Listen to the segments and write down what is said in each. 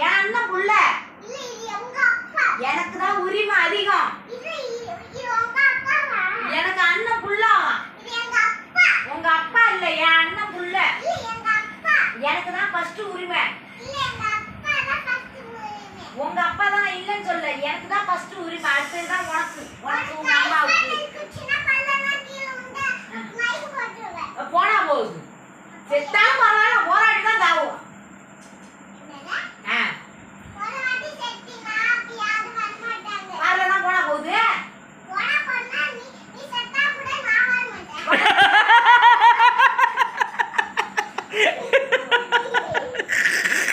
என் அண்ணன் புள்ள. எனக்கு தான் உரிமை அதிகம். எனக்கு அண்ணன் புள்ள. உங்க அப்பா இல்ல, என் அண்ணன் புள்ள. எனக்கு தான் ஃபர்ஸ்ட் உரிமை. உங்க அப்பா தான் இல்லன்னு சொல்ல, எனக்கு தான் ஃபர்ஸ்ட் உரிமை. அடுத்தது தான் உனக்கு, உங்க அம்மாவுக்கு. போனா போகுது, செத்தாலும் பரவாயில்ல, போராடி தான் தாவும். வரலாம் போனா போகுது.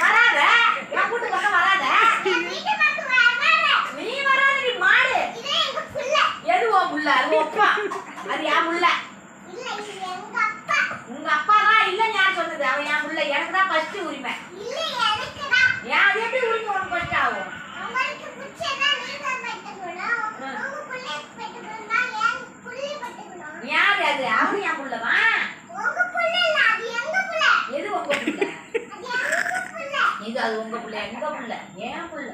வராத, என் வீட்டு பக்கம் வராத. நீ வராத, நீ மாடு. எது உன் புள்ள? அது அப்பா, அது என் புள்ள. உங்க அப்பா தான் இல்லன்னு யார் சொன்னது? அவன் என் புள்ள. எனக்கு தான் ஃபர்ஸ்ட் உரிமை. ஏன் அது எப்படி உரிமை உனக்கு ஃபர்ஸ்ட் ஆகும்? யாரு அது? அவரு என் புள்ளவா? எது உங்க புள்ள? இது அது உங்க புள்ள, எங்க புள்ள, என் புள்ள.